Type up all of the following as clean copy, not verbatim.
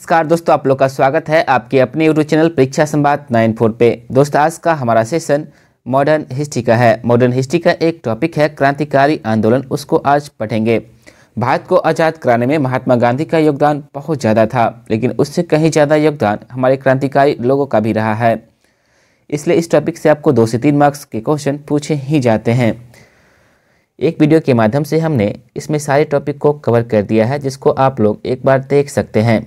नमस्कार दोस्तों, आप लोग का स्वागत है आपके अपने यूट्यूब चैनल परीक्षा संवाद 94 पे। दोस्तों, आज का हमारा सेशन मॉडर्न हिस्ट्री का है। मॉडर्न हिस्ट्री का एक टॉपिक है क्रांतिकारी आंदोलन, उसको आज पढ़ेंगे। भारत को आज़ाद कराने में महात्मा गांधी का योगदान बहुत ज़्यादा था, लेकिन उससे कहीं ज़्यादा योगदान हमारे क्रांतिकारी लोगों का भी रहा है। इसलिए इस टॉपिक से आपको 2 से 3 मार्क्स के क्वेश्चन पूछे ही जाते हैं। एक वीडियो के माध्यम से हमने इसमें सारे टॉपिक को कवर कर दिया है, जिसको आप लोग एक बार देख सकते हैं।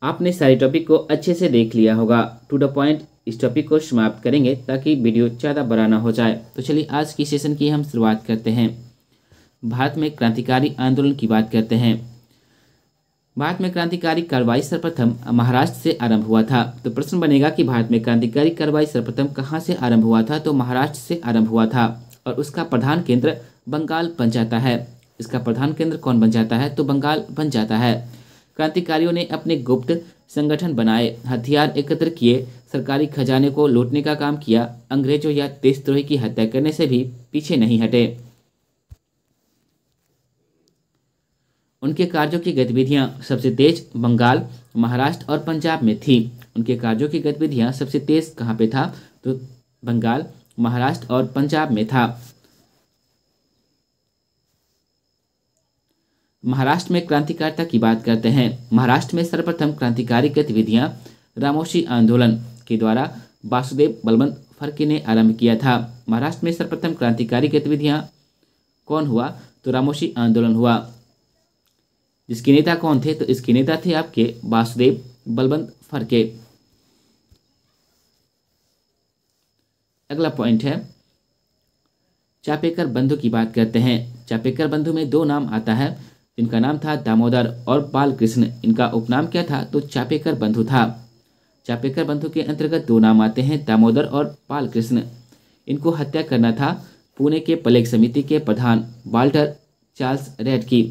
आपने सारे टॉपिक को अच्छे से देख लिया होगा। टू द पॉइंट इस टॉपिक को समाप्त करेंगे ताकि वीडियो ज़्यादा बड़ा ना हो जाए। तो चलिए आज की सेशन की हम शुरुआत करते हैं। भारत में क्रांतिकारी आंदोलन की बात करते हैं। भारत में क्रांतिकारी कार्रवाई सर्वप्रथम महाराष्ट्र से आरंभ हुआ था। तो प्रश्न बनेगा कि भारत में क्रांतिकारी कार्रवाई सर्वप्रथम कहाँ से आरंभ हुआ था। तो महाराष्ट्र से आरंभ हुआ था और उसका प्रधान केंद्र बंगाल बन जाता है। इसका प्रधान केंद्र कौन बन जाता है? तो बंगाल बन जाता है। क्रांतिकारियों ने अपने गुप्त संगठन बनाए, हथियार एकत्र किए, सरकारी खजाने को लूटने का काम किया, अंग्रेजों या देशद्रोही की हत्या करने से भी पीछे नहीं हटे। उनके कार्यों की गतिविधियां सबसे तेज बंगाल, महाराष्ट्र और पंजाब में थी। उनके कार्यों की गतिविधियां सबसे तेज कहाँ पे था? तो बंगाल, महाराष्ट्र और पंजाब में था। महाराष्ट्र में क्रांतिकारिता की बात करते हैं। महाराष्ट्र में सर्वप्रथम क्रांतिकारी गतिविधियां रामोशी आंदोलन के द्वारा वासुदेव बलवंत फड़के ने आरंभ किया था। महाराष्ट्र में सर्वप्रथम क्रांतिकारी गतिविधियां कौन हुआ? तो रामोशी आंदोलन हुआ। जिसके नेता कौन थे? तो इसके नेता थे आपके वासुदेव बलवंत फड़के। अगला पॉइंट है चापेकर बंधु की बात करते हैं। चापेकर बंधु में 2 नाम आता है, जिनका नाम था दामोदर और बालकृष्ण। इनका उपनाम क्या था? तो चापेकर बंधु था। चापेकर बंधु के अंतर्गत 2 नाम आते हैं, दामोदर और बालकृष्ण। इनको हत्या करना था पुणे के प्लेग समिति के प्रधान वाल्टर चार्ल्स रेड की,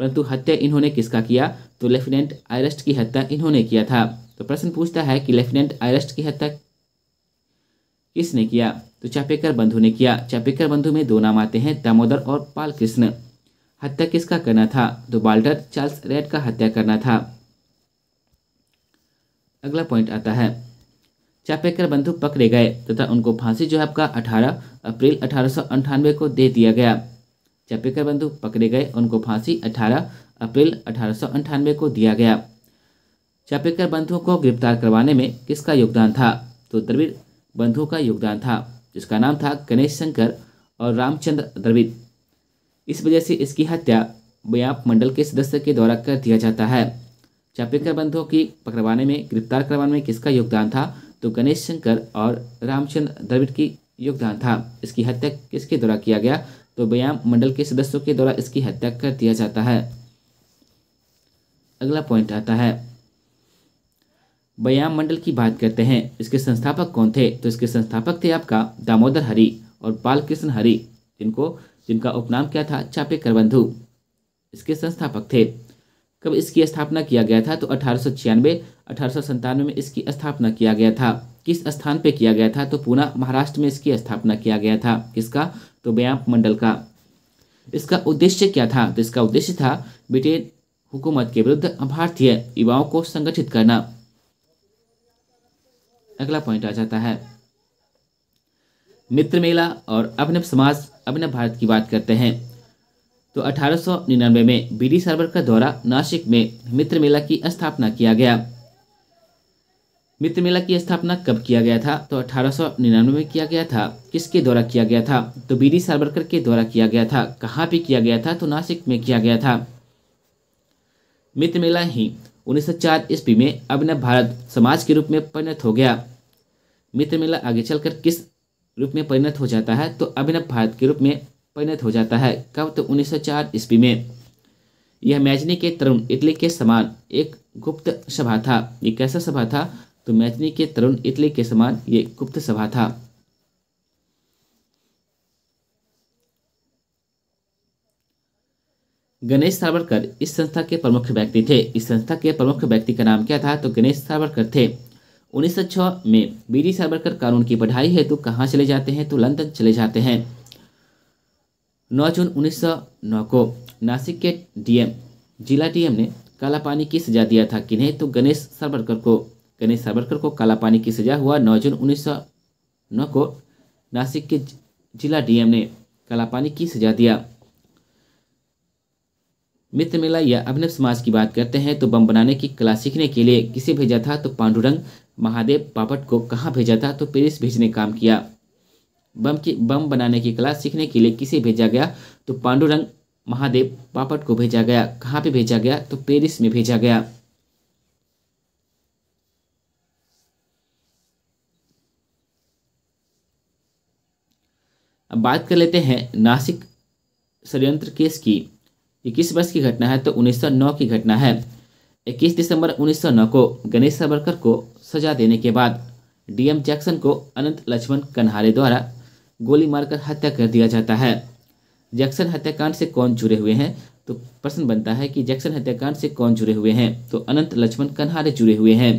परंतु हत्या इन्होंने किसका किया? तो लेफ्टिनेंट आयरस्ट की हत्या इन्होंने किया था। तो प्रश्न पूछता है कि लेफ्टिनेंट आयरस्ट की हत्या किसने किया? तो चापेकर बंधु ने किया। चापेकर बंधु में 2 नाम आते हैं, दामोदर और बालकृष्ण। हत्या किसका करना था? तो वाल्टर चार्ल्स रेड का हत्या करना था। अगला पॉइंट आता है चापेकर बंधु पकड़े गए तथा उनको फांसी जो है आपका 18 अप्रैल 1898 को दे दिया गया। चापेकर बंधु पकड़े गए, उनको फांसी 18 अप्रैल 1898 को दिया गया। चापेकर बंधुओं को गिरफ्तार करवाने में किसका योगदान था? तो द्रविड़ बंधुओं का योगदान था, जिसका नाम था गणेश शंकर और रामचंद्र द्रविड़। इस वजह से इसकी हत्या बयाप मंडल के सदस्य के द्वारा कर दिया जाता है। चापेकर बंधुओं की पकड़वाने में, गिरफ्तार करवाने में किसका योगदान था? तो गणेश शंकर और रामचंद्र द्रविड़ की योगदान था। इसकी हत्या किसके द्वारा किया गया? तो बयाम मंडल के सदस्यों के द्वारा इसकी हत्या कर दिया जाता है। अगला पॉइंट आता है बयाम मंडल की बात करते हैं। इसके संस्थापक कौन थे? तो इसके संस्थापक थे आपका दामोदर हरि और बालकृष्ण हरि, जिनका उपनाम क्या था? चापेकर बंधु। इसके संस्थापक थे। कब इसकी स्थापना किया गया था? तो 1896-1897 में इसकी स्थापना किया गया था। किस स्थान पे किया गया था? तो पूना महाराष्ट्र में इसकी स्थापना किया गया था। किसका? तो बयाम मंडल का। इसका उद्देश्य क्या था? तो इसका उद्देश्य था ब्रिटेन हुकूमत के विरुद्ध भारतीय युवाओं को संगठित करना। अगला पॉइंट आ जाता है मित्र मेला और अभिनव समाज अभिनव भारत की बात करते हैं। तो 1899 में बीडी सावरकर द्वारा नासिक में मित्र मेला की स्थापना किया गया। मित्र मेला की स्थापना कब किया गया था? तो 1899 में किया गया था। किसके द्वारा किया गया था? तो बी डी सावरकर के द्वारा किया गया था। कहाँ पे किया गया था? तो नासिक में किया गया था। मित्र मेला ही 1904 ईस्वी में अभिनव भारत समाज के रूप में परिणत हो गया। मित्र मेला आगे चलकर किस रूप में परिणत हो जाता है? तो अभिनव भारत के रूप में परिणत हो जाता है। कब? तो 1904 ईस्वी में। यह मैजनी के तरुण इटली के समान एक गुप्त सभा था। ये कैसा सभा था? तो मैजनी के तरुण इटली के समान ये गुप्त सभा था। गणेश सावरकर इस संस्था के प्रमुख व्यक्ति थे। इस संस्था के प्रमुख व्यक्ति का नाम क्या था? तो गणेश सावरकर थे। 1906 में बी डी सावरकर कानून की पढ़ाई हेतु कहाँ चले जाते हैं? तो लंदन चले जाते हैं। 9 जून 1909 को नासिक के डीएम जिला डीएम ने काला पानी की सजा दिया था। किन्हें? तो गणेश सावरकर को। गणेश सावरकर को काला पानी की सजा हुआ 9 जून 1909 को नासिक के जिला डीएम ने काला पानी की सजा दिया। मित्र मेला या अभिनव समाज की बात करते हैं तो बम बनाने की कला सीखने के लिए किसे भेजा था? तो पांडुरंग महादेव बापट को। कहाँ भेजा था? तो पेरिस भेजने काम किया। बम बनाने की कला सीखने के लिए किसे भेजा गया? तो पांडुरंग महादेव बापट को भेजा गया। कहाँ पे भेजा गया? तो पेरिस में भेजा गया। अब बात कर लेते हैं नासिक षड्यंत्र केस की। ये किस वर्ष की घटना है? तो 1909 की घटना है। 21 दिसंबर 1909 को गणेश सावरकर को सजा देने के बाद डीएम जैक्सन को अनंत लक्ष्मण कन्हारे द्वारा गोली मारकर हत्या कर दिया जाता है। जैक्सन हत्याकांड से कौन जुड़े हुए हैं? तो प्रश्न बनता है कि जैक्सन हत्याकांड से कौन जुड़े हुए हैं? तो अनंत लक्ष्मण कन्हारे जुड़े हुए हैं।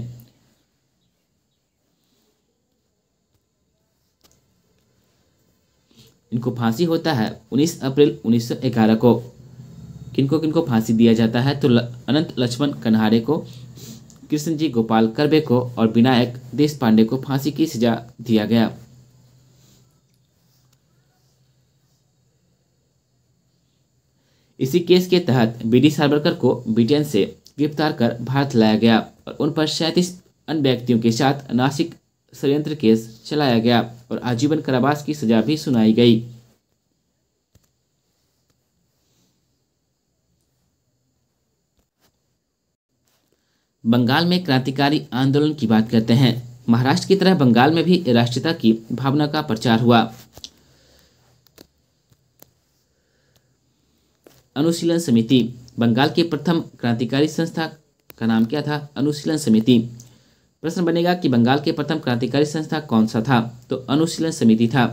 इनको फांसी होता है 19 अप्रैल 1911 को। किनको किनको फांसी दिया जाता है? तो अनंत लक्ष्मण कन्हारे को, कृष्णजी गोपाल कर्वे को और विनायक देशपांडे को फांसी की सजा दिया गया। इसी केस के तहत बी डी सावरकर को ब्रिटेन से गिरफ्तार कर भारत लाया गया और उन पर 37 अन्य व्यक्तियों के साथ नासिक षड्यंत्र केस चलाया गया और आजीवन कारावास की सजा भी सुनाई गई। बंगाल में क्रांतिकारी आंदोलन की बात करते हैं। महाराष्ट्र की तरह बंगाल में भी राष्ट्रीयता की भावना का प्रचार हुआ। अनुशीलन समिति बंगाल की प्रथम क्रांतिकारी संस्था का नाम क्या था? अनुशीलन समिति। प्रश्न बनेगा कि बंगाल के प्रथम क्रांतिकारी संस्था कौन सा था? तो अनुशीलन समिति था।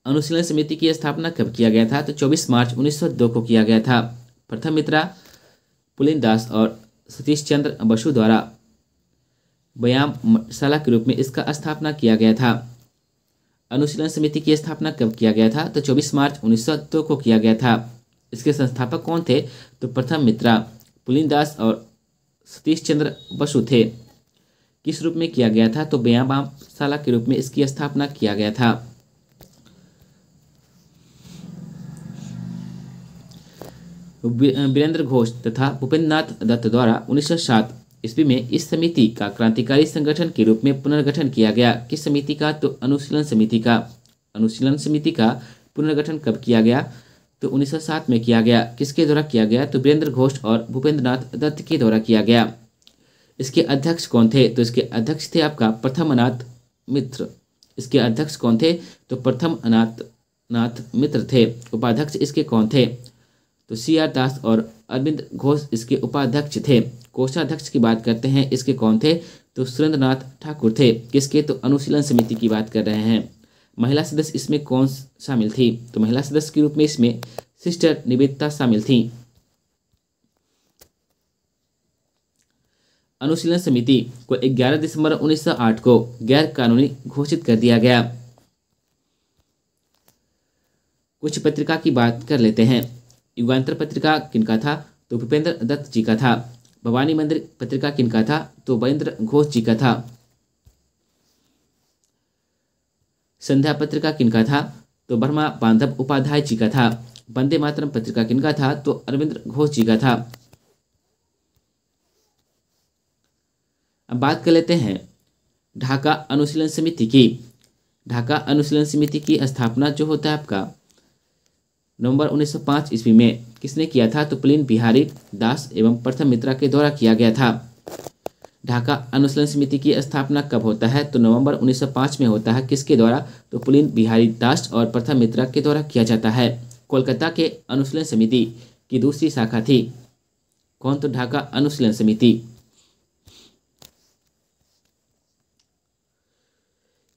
अनुशीलन समिति की स्थापना कब किया गया था? तो 24 मार्च 1902 को किया गया था। प्रथम मित्रा पुलिनदास और सतीश चंद्र बसु द्वारा व्यायामशाला के रूप में इसका स्थापना किया गया था। अनुशीलन समिति की स्थापना कब किया गया था? तो 24 मार्च 1902 को किया गया था। इसके संस्थापक कौन थे? तो प्रथम मित्रा पुलिनदास और सतीश चंद्र बसु थे। किस रूप में किया गया था? तो व्यायामशाला के रूप में इसकी स्थापना किया गया था। वीरेंद्र घोष तथा भूपेंद्र नाथ दत्त द्वारा 1907 ईस्वी में इस समिति का क्रांतिकारी संगठन के रूप में पुनर्गठन किया गया। किस समिति का? तो अनुशीलन समिति का। अनुशीलन समिति का पुनर्गठन कब किया गया? तो 1907 में किया गया। किसके द्वारा किया गया? तो वीरेंद्र घोष और भूपेंद्र नाथ दत्त के द्वारा किया गया। इसके अध्यक्ष कौन थे? तो इसके अध्यक्ष थे आपका प्रथमनाथ मित्र। इसके अध्यक्ष कौन थे? तो प्रथमनाथ मित्र थे। उपाध्यक्ष इसके कौन थे? तो CR दास और अरविंद घोष इसके उपाध्यक्ष थे। कोषाध्यक्ष की बात करते हैं, इसके कौन थे? तो सुरेंद्रनाथ ठाकुर थे। किसके? तो अनुशीलन समिति की बात कर रहे हैं। महिला सदस्य इसमें कौन शामिल थी? तो महिला सदस्य के रूप में इसमें सिस्टर निवेदिता शामिल थी। अनुशीलन समिति को 11 दिसंबर 1908 को गैर कानूनी घोषित कर दिया गया। कुछ पत्रिका की बात कर लेते हैं। युगांतर पत्रिका किनका था? तो भूपेंद्र दत्त जी का था। भवानी मंदिर पत्रिका किनका था? तो वीरेंद्र घोष जी का था। संध्या पत्रिका किनका था? तो बर्मा बांधव उपाध्याय जी का था। वंदे मातरम पत्रिका किनका था? तो अरविंद घोष जी का था। अब बात कर लेते हैं ढाका अनुशीलन समिति की। ढाका अनुशीलन समिति की स्थापना जो होता है आपका नवंबर 1905 ईस्वी में किसने किया था? तो पुलिन बिहारी दास एवं प्रथम मित्रा के द्वारा किया गया था। ढाका अनुशीलन समिति की स्थापना कब होता है? तो नवंबर 1905 में होता है। किसके द्वारा? तो पुलिन बिहारी दास और प्रथम मित्रा के द्वारा किया जाता है। कोलकाता के अनुशीलन समिति की दूसरी शाखा थी कौन? तो ढाका अनुशीलन समिति।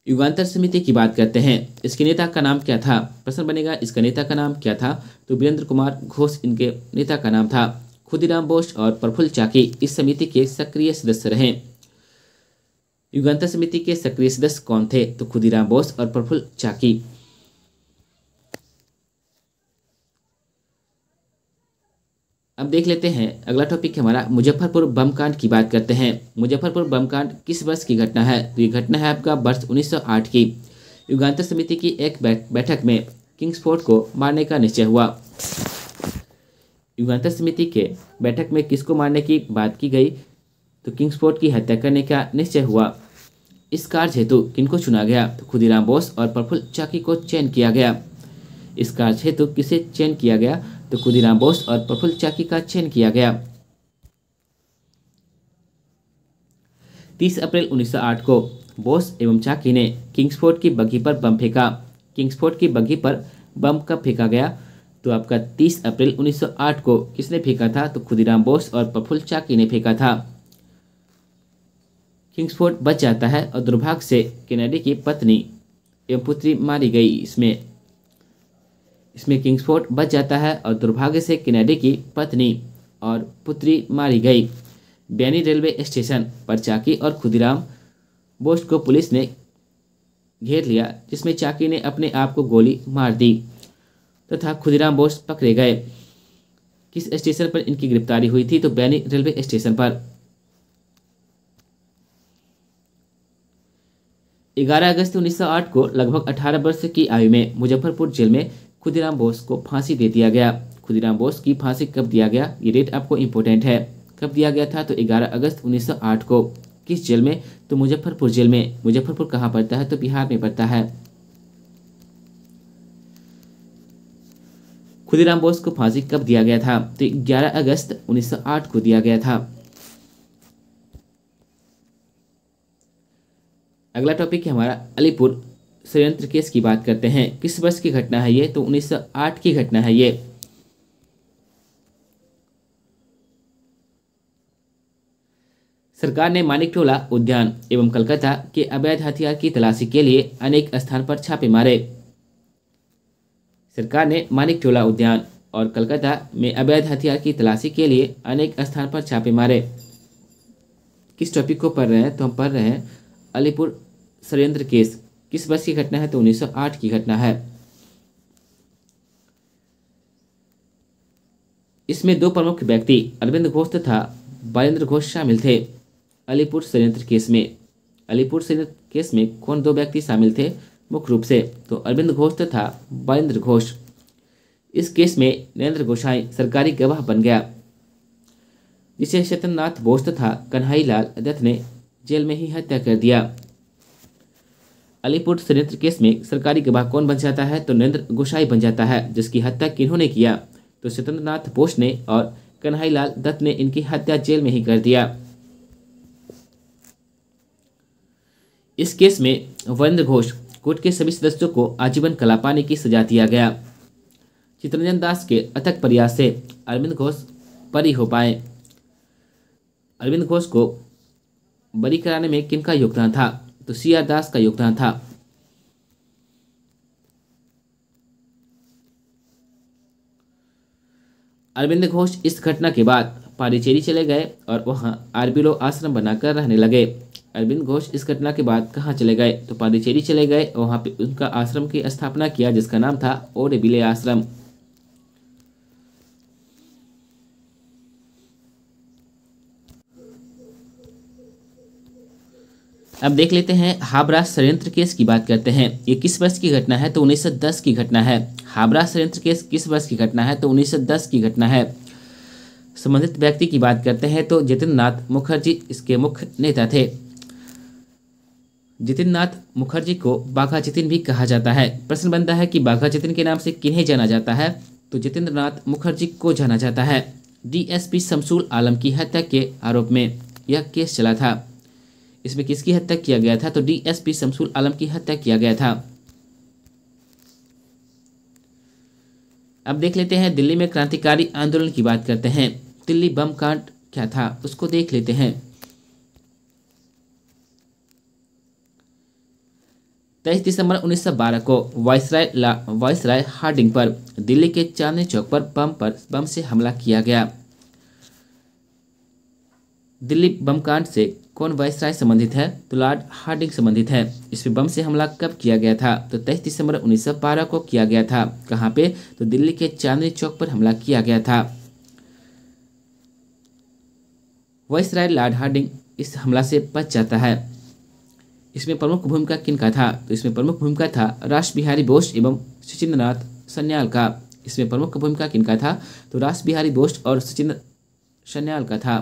युगांतर समिति की बात करते हैं। इसके नेता का नाम क्या था? प्रश्न बनेगा इसका नेता का नाम क्या था? तो वीरेंद्र कुमार घोष इनके नेता का नाम था। खुदीराम बोस और प्रफुल्ल चाकी इस समिति के सक्रिय सदस्य रहे। युगांतर समिति के सक्रिय सदस्य कौन थे? तो खुदीराम बोस और प्रफुल्ल चाकी। अब देख लेते हैं अगला टॉपिक हमारा मुजफ्फरपुर बम कांड की बात करते हैं। मुजफ्फरपुर बम कांड किस वर्ष की घटना है? तो ये घटना है आपका वर्ष 1908 की। युगांतर समिति की एक बैठक में किंग्सफोर्ड को मारने का निश्चय हुआ। युगांतर समिति के बैठक में किसको मारने की बात की गई? तो किंग्सफोर्ड की हत्या करने का निश्चय हुआ। इस कार्य हेतु किनको चुना गया? तो खुदीराम बोस और प्रफुल्ल चाकी को चयन किया गया। इस कार्य हेतु किसे चयन किया गया? तो खुदीराम बोस और प्रफुल्ल चाकी का चयन किया गया। 30 अप्रैल 1908 को बोस एवं चाकी ने किंग्सफोर्ड की बग्घी पर बम फेंका। किंग्सफोर्ड की बग्घी पर बम कब फेंका गया? तो आपका 30 अप्रैल 1908 को किसने फेंका था? तो खुदीराम बोस और प्रफुल्ल चाकी ने फेंका था। किंग्सफोर्ड बच जाता है और दुर्भाग्य से केनेडी की पत्नी एवं पुत्री मारी गई। इसमें किंग्सफोर्ड बच जाता है और दुर्भाग्य से केनेडी की पत्नी और पुत्री मारी गई। बैनी रेलवे स्टेशन पर चाकी और खुदीराम बोस को पुलिस ने घेर लिया, जिसमें चाकी ने अपने आप को गोली मार दी तथा खुदीराम बोस पकड़े गए। किस स्टेशन पर इनकी गिरफ्तारी हुई थी? तो बैनी रेलवे स्टेशन पर। 11 अगस्त 1908 को लगभग 18 वर्ष की आयु में मुजफ्फरपुर जेल में खुदीराम बोस को फांसी दे दिया गया। खुदीराम बोस की फांसी कब दिया गया? ये डेट आपको इंपॉर्टेंट है। कब दिया गया था? तो 11 अगस्त 1908 को। किस जेल में? तो मुजफ्फरपुर जेल में। मुजफ्फरपुर कहाँ पड़ता है? तो बिहार में पड़ता है। खुदीराम बोस को फांसी कब दिया गया था? तो 11 अगस्त 1908 को दिया गया था। अगला टॉपिक है हमारा अलीपुर षड्यंत्र केस की बात करते हैं। किस वर्ष की घटना है ये? तो 1908 की घटना है ये। सरकार ने मानिकटोला उद्यान एवं कलकत्ता के अवैध हथियार की तलाशी के लिए अनेक स्थान पर छापे मारे। सरकार ने मानिकटोला उद्यान और कलकत्ता में अवैध हथियार की तलाशी के लिए अनेक स्थान पर छापे मारे। किस टॉपिक को पढ़ रहे हैं? तो हम पढ़ रहे हैं अलीपुर षड्यंत्र केस। किस वर्ष की घटना है? तो 1908 की घटना है। इसमें दो प्रमुख व्यक्ति अरविंद घोष तथा बालेंद्र घोष शामिल थे। अलीपुर षड्यंत्र केस में कौन दो व्यक्ति शामिल थे मुख्य रूप से? तो अरविंद घोष तथा बालेंद्र घोष। इस केस में नरेंद्र गोसाई सरकारी गवाह बन गया, जिसे सत्येंद्रनाथ बोस तथा कन्हई लाल दत्त ने जेल में ही हत्या कर दिया। अलीपुर षड्यंत्र केस में सरकारी गवाह कौन बन जाता है? तो नरेंद्र गोसाई बन जाता है, जिसकी हत्या किन्होंने किया? तो सत्येंद्रनाथ बोस ने और कन्हई लाल दत्त ने इनकी हत्या जेल में ही कर दिया। इस केस में वीरेंद्र घोष कोर्ट के सभी सदस्यों को आजीवन कलापानी की सजा दिया गया। चित्तरंजन दास के अथक प्रयास से अरविंद घोष बरी हो पाए। अरविंद घोष को बरी कराने में किनका योगदान था? तो CR दास का योगदान था। अरविंद घोष इस घटना के बाद पांडिचेरी चले गए और वहां आरबिलो आश्रम बनाकर रहने लगे। अरविंद घोष इस घटना के बाद कहाँ चले गए? तो पांडिचेरी चले गए और वहां पे उनका आश्रम की स्थापना किया, जिसका नाम था ओडेबिले आश्रम। अब देख लेते हैं हावड़ा षड्यंत्र केस की बात करते हैं। ये किस वर्ष की घटना है? तो 1910 की घटना है। हावड़ा षड्यंत्र केस किस वर्ष की घटना है? तो 1910 की घटना है। संबंधित व्यक्ति की बात करते हैं तो जितेंद्र नाथ मुखर्जी इसके मुख्य नेता थे। जितेंद्र नाथ मुखर्जी को बाघा जतिन भी कहा जाता है। प्रश्न बनता है कि बाघा जतिन के नाम से किन्हें जाना जाता है? तो जितेंद्र नाथ मुखर्जी को जाना जाता है। डीएसपी शमसुल आलम की हत्या के आरोप में यह केस चला था। इसमें किसकी हत्या किया गया था? तो डीएसपी शमसुल आलम की हत्या किया गया था। अब देख लेते हैं दिल्ली में क्रांतिकारी आंदोलन की बात करते हैं। दिल्ली बम कांड क्या था उसको देख लेते हैं। 23 दिसंबर 1912 को वायसराय हार्डिंग पर दिल्ली के चांदनी चौक पर बम से हमला किया गया। दिल्ली बम कांड से कौन वायसराय संबंधित है? तो लॉर्ड हार्डिंग संबंधित है। इस पे बम से हमला कब किया गया था? तो 23 दिसंबर 1912 को किया गया था। कहाँ पे? तो दिल्ली के चांदनी चौक पर हमला किया गया था। वायसराय लॉर्ड हार्डिंग इस हमला से बच जाता है। इसमें प्रमुख भूमिका किनका था? तो इसमें प्रमुख भूमिका था रास बिहारी बोस एवं सचिंद्रनाथ सन्याल का। इसमें प्रमुख भूमिका किनका था? तो रास बिहारी बोस और सचिंद्र सन्याल का था।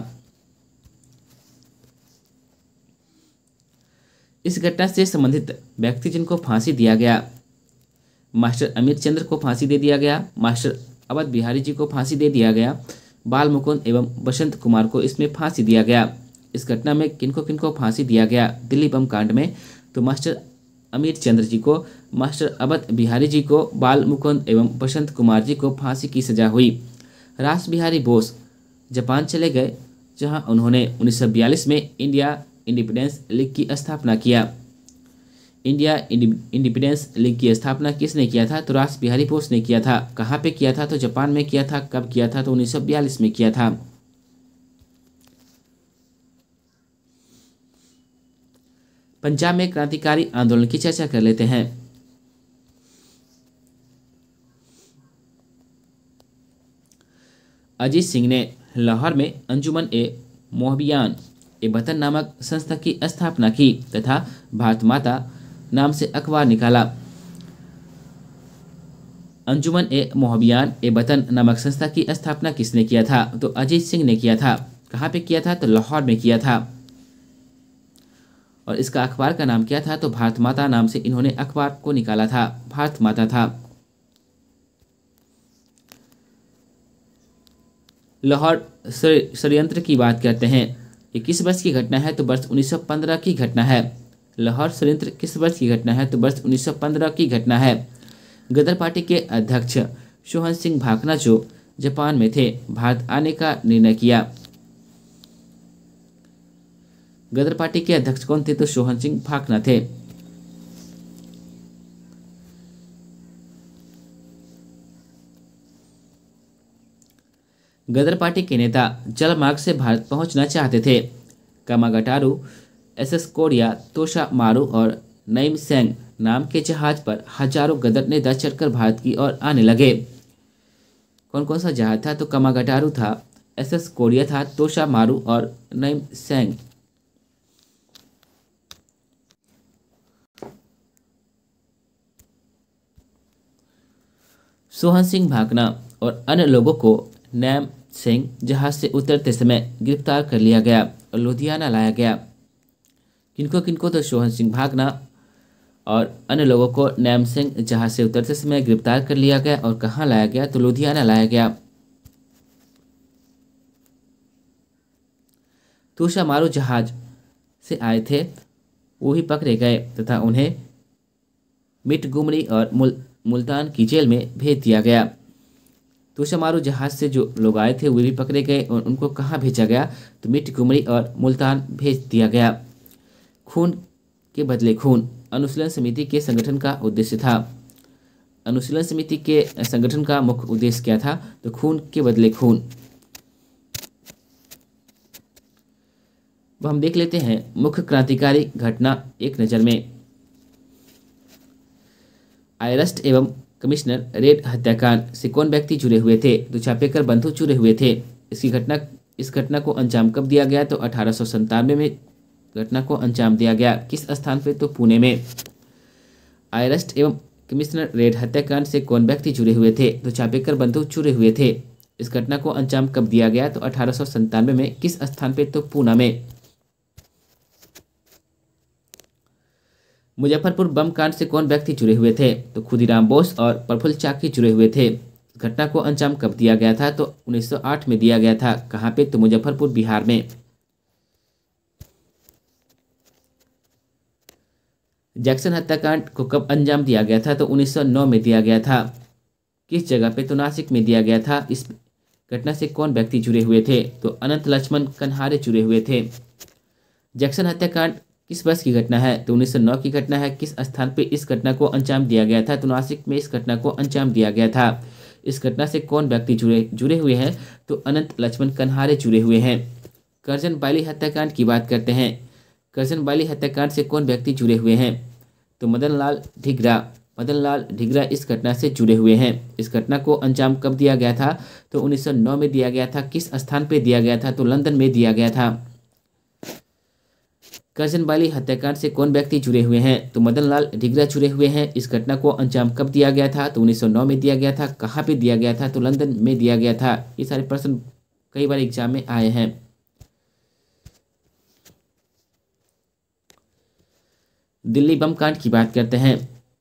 इस घटना से संबंधित व्यक्ति जिनको फांसी दिया गया, मास्टर अमित चंद्र को फांसी दे दिया गया, मास्टर अवध बिहारी जी को फांसी दे दिया गया, बाल मुकुंद एवं बसंत कुमार को इसमें फांसी दिया गया। इस घटना में किनको किनको फांसी दिया गया दिल्ली बम कांड में? तो मास्टर अमित चंद्र जी को, मास्टर अवध बिहारी जी को, बाल मुकुंद एवं बसंत कुमार जी को फांसी की सजा हुई। रास बिहारी बोस जापान चले गए, जहां उन्होंने 1942 में इंडिया इंडिपेंडेंस लीग की स्थापना किया। इंडिया इंडिपेंडेंस लीग की स्थापना किसने किया था? तो रास बिहारी बोस ने किया था। कहाँ पे किया था? तो जापान में किया था। कब किया था? तो 1942 में किया था। पंजाब में क्रांतिकारी आंदोलन की चर्चा कर लेते हैं। अजीत सिंह ने लाहौर में अंजुमन ए मोहबियान ए वतन नामक संस्था की स्थापना की तथा भारत माता नाम से अखबार निकाला। अंजुमन ए मोहबियान ए वतन नामक संस्था की स्थापना किसने किया था? तो अजीत सिंह ने किया था। कहाँ पे किया था? तो लाहौर में किया था। और इसका अखबार का नाम क्या था? तो भारत माता नाम से इन्होंने अखबार को निकाला था। भारत माता था। लाहौर षड्यंत्र की बात करते हैं। ये किस वर्ष की घटना है? तो वर्ष 1915 की घटना है। लाहौर षड्यंत्र किस वर्ष की घटना है? तो वर्ष 1915 की घटना है। गदर पार्टी के अध्यक्ष सोहन सिंह भाखना जो जापान में थे, भारत आने का निर्णय किया। गदर पार्टी के अध्यक्ष कौन थे? तो सोहन सिंह भाखना थे। गदर पार्टी के नेता जल मार्ग से भारत पहुंचना चाहते थे। कामागटारू, एसएस कोरिया, तोशा मारू और नईम सेंग नाम के जहाज पर हजारों गदर नेता चढ़कर भारत की ओर आने लगे। कौन कौन सा जहाज था? तो कामागटारू था, एसएस कोरिया था, तोशा मारू और नईम सेंग। सोहन सिंह भाखना और अन्य लोगों को नैम सिंह जहाज से उतरते समय गिरफ्तार कर लिया गया और लुधियाना लाया गया। किनको किनको? तो सोहन सिंह भाखना और अन्य लोगों को नैम सिंह जहाज से उतरते समय गिरफ्तार कर लिया गया और कहाँ लाया गया? तो लुधियाना लाया गया। तोशा मारू जहाज से आए थे, वो भी पकड़े गए तथा उन्हें मिटगुमरी और मुल्तान की जेल में भेज दिया गया। तोशा मारू जहाज से जो लोग आए थे वे भी पकड़े गए और उनको कहाँ भेजा गया? तो मिटगुमरी और मुल्तान भेज दिया गया। खून के बदले खून अनुशीलन समिति के संगठन का उद्देश्य था। अनुशीलन समिति के संगठन का मुख्य उद्देश्य क्या था? तो खून के बदले खून। अब हम देख लेते हैं मुख्य क्रांतिकारी घटना एक नज़र में। आयरस्ट एवं कमिश्नर रेड हत्याकांड से कौन व्यक्ति जुड़े हुए थे? तो चापेकर बंधु जुड़े हुए थे। इस घटना को अंजाम कब दिया गया? तो 1897 में घटना को अंजाम दिया गया? किस स्थान पे? तो पुणे में। आयरस्ट एवं कमिश्नर रेड हत्याकांड से कौन व्यक्ति जुड़े हुए थे? तो चापेकर बंधु जुड़े हुए थे। इस घटना को अंजाम कब दिया गया? तो 1897 में। किस स्थान पे? तो पूना में। मुजफ्फरपुर बम कांड से कौन व्यक्ति जुड़े हुए थे? तो खुदीराम बोस और प्रफुल्ल चाकी जुड़े हुए थे। घटना को अंजाम कब दिया गया था? तो 1908 में दिया गया था। कहाँ पे? तो मुजफ्फरपुर बिहार में। जैक्सन हत्याकांड को कब अंजाम दिया गया था? तो 1909 में दिया गया था। किस जगह पे? तो नासिक में दिया गया था। इस घटना से कौन व्यक्ति जुड़े हुए थे? तो अनंत लक्ष्मण कन्हारे जुड़े हुए थे। जैक्सन हत्याकांड किस वर्ष की घटना है? तो 1909 की घटना है। किस स्थान पे इस घटना को अंजाम दिया गया था? तो नासिक में इस घटना को अंजाम दिया गया था। इस घटना से कौन व्यक्ति जुड़े हुए हैं? तो अनंत लक्ष्मण कन्हारे जुड़े हुए हैं। करजन बाली हत्याकांड की बात करते हैं। करजन बाली हत्याकांड से कौन व्यक्ति जुड़े हुए हैं? तो मदन लाल ढींगरा। मदन लाल ढींगरा इस घटना से जुड़े हुए हैं। इस घटना को अंजाम कब दिया गया था? तो 1909 में दिया गया था। किस स्थान पे दिया गया था? तो लंदन में दिया गया था। करजन बाली हत्याकांड से कौन व्यक्ति जुड़े हुए हैं? तो मदन लाल ढींगरा जुड़े हुए हैं। इस घटना को अंजाम कब दिया गया था? तो 1909 में दिया गया था। कहाँ पे दिया गया था? तो लंदन में दिया गया था। ये सारे प्रश्न कई बार एग्जाम में आए हैं। दिल्ली बम कांड की बात करते हैं।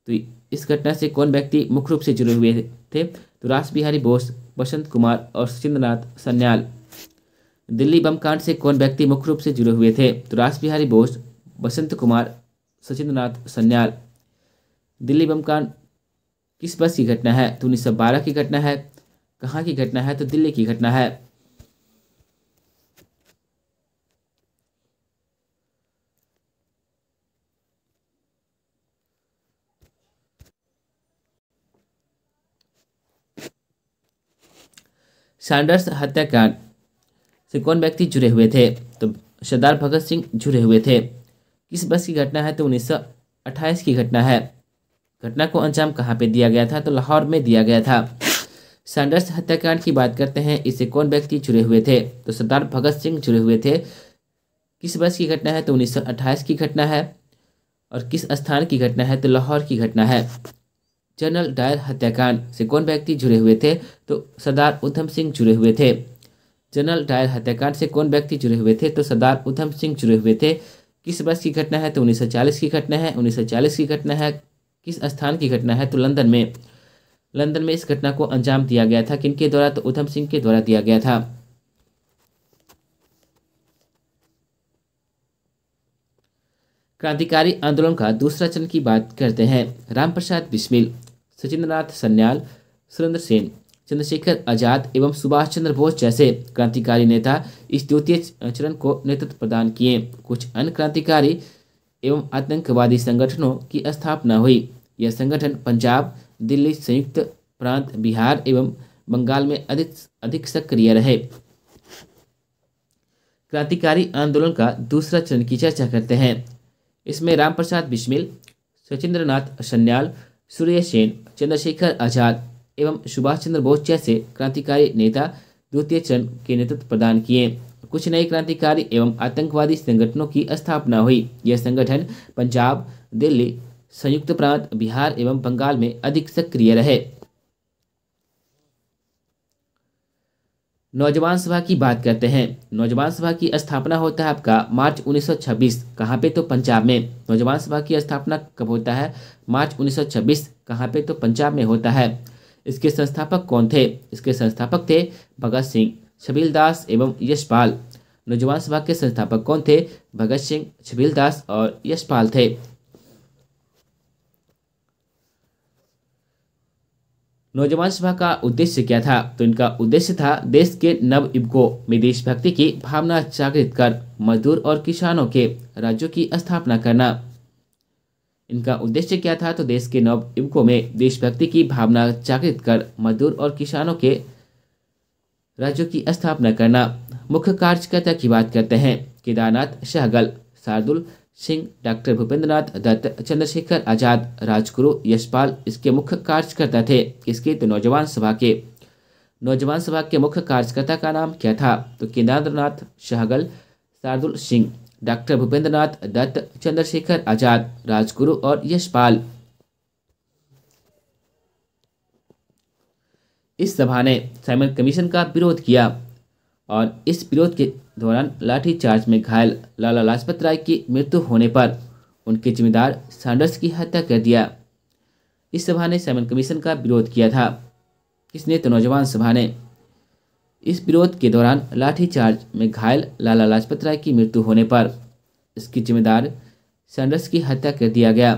तो इस घटना से कौन व्यक्ति मुख्य रूप से जुड़े हुए थे? तो रास बिहारी बोस, बसंत कुमार और सचिंद्रनाथ सन्याल। दिल्ली बम कांड से कौन व्यक्ति मुख्य रूप से जुड़े हुए थे? तो रास बिहारी बोस, बसंत कुमार, सचिंद्रनाथ सन्याल। दिल्ली बम कांड किस वर्ष की घटना है? तो 1912 की घटना है। कहाँ की घटना है? तो दिल्ली की घटना है। सैंडर्स हत्याकांड से कौन व्यक्ति जुड़े हुए थे? तो सरदार भगत सिंह जुड़े हुए थे। किस वर्ष की घटना है? तो 1928 की घटना है। घटना को अंजाम कहाँ पे दिया गया था? तो लाहौर में दिया गया था। सैंडर्स हत्याकांड की बात करते हैं। इससे कौन व्यक्ति जुड़े हुए थे? तो सरदार भगत सिंह जुड़े हुए थे। किस वर्ष की घटना है? तो 1928 की घटना है। और किस स्थान की घटना है? तो लाहौर की घटना है। जनरल डायर हत्याकांड से कौन व्यक्ति जुड़े हुए थे? तो सरदार उधम सिंह जुड़े हुए थे। जनरल डायर हत्याकांड से कौन व्यक्ति जुड़े हुए थे? तो सरदार उधम सिंह जुड़े हुए थे। किस वर्ष की घटना है? तो 1940 की घटना है। 1940 की घटना है। किस स्थान की घटना है? तो लंदन में। लंदन में इस घटना को अंजाम दिया गया था। किनके द्वारा? तो उधम सिंह के द्वारा दिया गया था। क्रांतिकारी आंदोलन का दूसरा चरण की बात करते हैं। रामप्रसाद बिस्मिल, सचिंद्रनाथ सन्याल, सुरेंद्र सेन, चंद्रशेखर आजाद एवं सुभाष चंद्र बोस जैसे क्रांतिकारी नेता इस द्वितीय चरण को नेतृत्व प्रदान किए। कुछ अन्य क्रांतिकारी एवं आतंकवादी संगठनों की स्थापना हुई। यह संगठन पंजाब, दिल्ली, संयुक्त प्रांत, बिहार एवं बंगाल में अधिक सक्रिय रहे। क्रांतिकारी आंदोलन का दूसरा चरण की चर्चा करते हैं। इसमें रामप्रसाद बिस्मिल, सचिंद्रनाथ सन्याल, सूर्य सेन, चंद्रशेखर आजाद एवं सुभाष चंद्र बोस जैसे क्रांतिकारी नेता द्वितीय चरण के नेतृत्व प्रदान किए। कुछ नए क्रांतिकारी एवं आतंकवादी संगठनों की स्थापना हुई। यह संगठन पंजाब, दिल्ली, संयुक्त प्रांत, बिहार एवं बंगाल में अधिक सक्रिय रहे। नौजवान सभा की बात करते हैं। नौजवान सभा की स्थापना होता है आपका मार्च 1926। कहाँ पे? तो पंजाब में। नौजवान सभा की स्थापना कब होता है? मार्च 1926। कहाँ पे? तो पंजाब में होता है। इसके संस्थापक कौन थे? इसके संस्थापक थे भगत सिंह, छबील दास एवं यशपाल। नौजवान सभा के संस्थापक कौन थे? भगत सिंह, छबील दास और यशपाल थे। नौजवान सभा का उद्देश्य क्या था? तो इनका उद्देश्य था देश के नव युवकों में देशभक्ति की भावना जागृत कर मजदूर और किसानों के राज्यों की स्थापना करना। इनका उद्देश्य क्या था? तो देश के नव युवकों में देशभक्ति की भावना जागृत कर मजदूर और किसानों के राज्यों की स्थापना करना। मुख्य कार्यकर्ता की बात करते हैं। केदारनाथ सहगल, शार्दुल सिंह, डॉक्टर भूपेंद्रनाथ दत्त, चंद्रशेखर आजाद, राजगुरु, यशपाल इसके मुख्य कार्यकर्ता थे। इसके तो नौजवान सभा के मुख्य कार्यकर्ता का नाम क्या था? तो केदारनाथ सहगल, शार्दुल सिंह, डॉक्टर भूपेंद्रनाथ दत्त, चंद्रशेखर आजाद, राजगुरु और यशपाल। इस सभा ने साइमन कमीशन का विरोध किया और इस विरोध के दौरान लाठीचार्ज में घायल लाला लाजपत राय की मृत्यु होने पर उनके जिम्मेदार सैंडर्स की हत्या कर दिया। इस सभा ने साइमन कमीशन का विरोध किया था। किसने? तो नौजवान सभा ने। इस विरोध के दौरान लाठीचार्ज में घायल लाला लाजपत राय की मृत्यु होने पर इसकी जिम्मेदार सैंडर्स की हत्या कर दिया गया।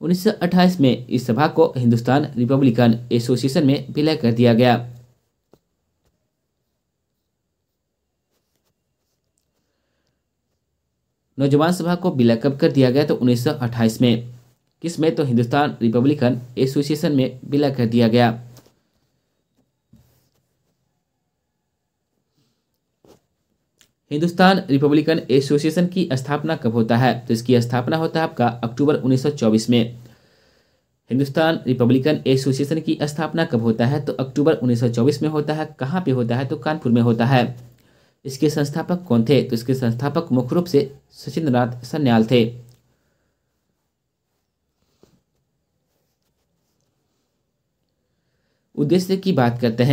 1928 में इस सभा को हिंदुस्तान रिपब्लिकन एसोसिएशन में विलय कर दिया गया। नौजवान सभा को विलय कब कर दिया गया? तो 1928 में। किस में? तो हिंदुस्तान रिपब्लिकन एसोसिएशन में विलय कर दिया गया। हिंदुस्तान रिपब्लिकन एसोसिएशन की स्थापना कब होता है? तो इसकी स्थापना होता है आपका अक्टूबर 1924 में। हिंदुस्तान रिपब्लिकन एसोसिएशन की स्थापना कब होता है? तो अक्टूबर 1924 में होता है। कहाँ पे होता है? तो कानपुर में होता है। इसके संस्थापक कौन थे? तो इसके संस्थापक मुख्य रूप से सचिंद्रनाथ सन्याल थे। उद्देश्य की बात करते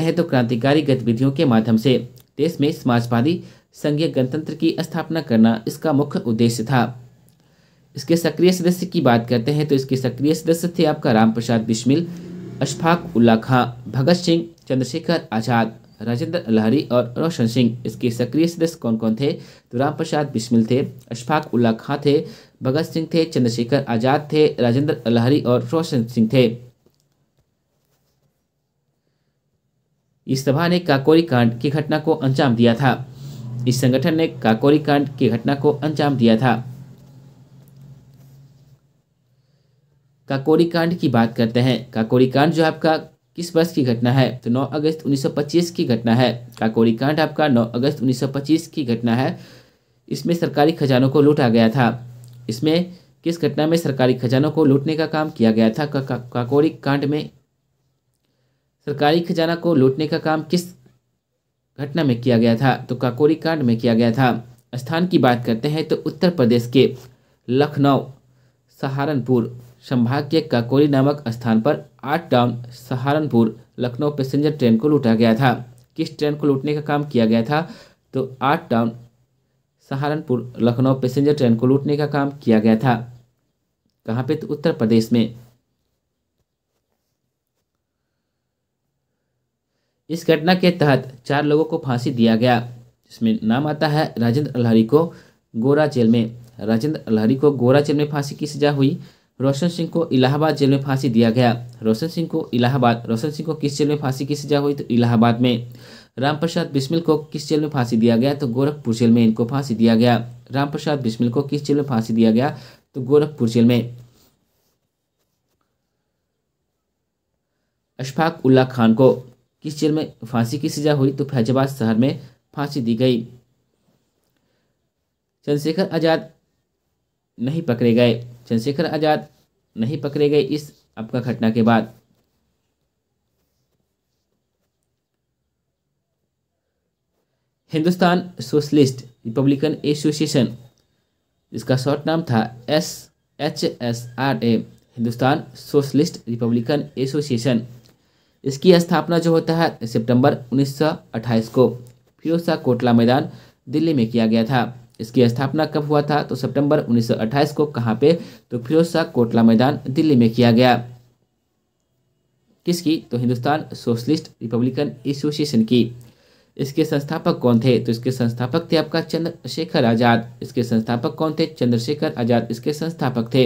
हैं तो क्रांतिकारी गतिविधियों के माध्यम से देश में समाजवादी संघीय गणतंत्र की स्थापना करना इसका मुख्य उद्देश्य था। इसके सक्रिय सदस्य की बात करते हैं तो इसके सक्रिय सदस्य थे आपका राम प्रसाद बिस्मिल, अशफाक उल्ला खां, भगत सिंह, चंद्रशेखर आजाद, राजेंद्र लहरी और रोशन सिंह। इसके सक्रिय सदस्य कौन कौन थे? तो राम प्रसाद बिस्मिल थे, अशफाक उल्ला खां थे, भगत सिंह थे, चंद्रशेखर आजाद थे, राजेंद्र लहरी और रोशन सिंह थे। इस सभा ने काकोरी कांड की घटना को अंजाम दिया था। इस संगठन ने काकोरी कांड की घटना को अंजाम दिया था। काकोरी कांड की बात करते हैं। काकोरी कांड जो आपका किस वर्ष की घटना है? तो 9 अगस्त 1925 की घटना है। काकोरी कांड आपका 9 अगस्त 1925 की घटना है। इसमें सरकारी खजानों को लूटा गया था। इसमें किस घटना में सरकारी खजानों को लूटने का काम किया गया था? काकोरी कांड में सरकारी खजाना को लूटने का काम किस घटना में किया गया था? तो काकोरी कांड में किया गया था। स्थान की बात करते हैं तो उत्तर प्रदेश के लखनऊ सहारनपुर संभाग के काकोरी नामक स्थान पर 8 town Saharanpur Lucknow passenger train को लूटा गया था। किस ट्रेन को लूटने का काम किया गया था? तो 8 town Saharanpur Lucknow passenger train को लूटने का काम किया गया था। कहाँ पे? तो उत्तर प्रदेश में। इस घटना के तहत 4 लोगों को फांसी दिया गया, जिसमें नाम आता है राजेंद्र लहरी को गोरा जेल में। राजेंद्र लहरी को गोरा जेल में फांसी की सजा हुई। रोशन सिंह को इलाहाबाद जेल में फांसी दिया गया। रोशन सिंह को किस जेल में फांसी की सजा हुई? तो इलाहाबाद में। राम प्रसाद बिस्मिल को किस जेल में फांसी दिया गया? तो गोरखपुर जेल में इनको फांसी दिया गया। राम प्रसाद बिस्मिल को किस जेल में फांसी दिया गया? तो गोरखपुर जेल में। अशफाक उल्ला खान को किस जेल में फांसी की सजा हुई? तो फैजाबाद शहर में फांसी दी गई। चंद्रशेखर आजाद नहीं पकड़े गए इस आपका घटना के बाद। हिंदुस्तान सोशलिस्ट रिपब्लिकन एसोसिएशन, इसका शॉर्ट नाम था SHSRA, Hindustan socialist Republican association. इसकी स्थापना जो होता है सितंबर 1928 को फिरोज शाह कोटला मैदान दिल्ली में किया गया था। इसकी स्थापना कब हुआ था? तो सितंबर 1928 को। कहाँ पे? तो फिरोज शाह कोटला मैदान दिल्ली में किया गया। किसकी? तो हिंदुस्तान सोशलिस्ट रिपब्लिकन एसोसिएशन की। इसके संस्थापक कौन थे? तो इसके संस्थापक थे आपका चंद्रशेखर आजाद। इसके संस्थापक कौन थे? चंद्रशेखर आजाद इसके संस्थापक थे।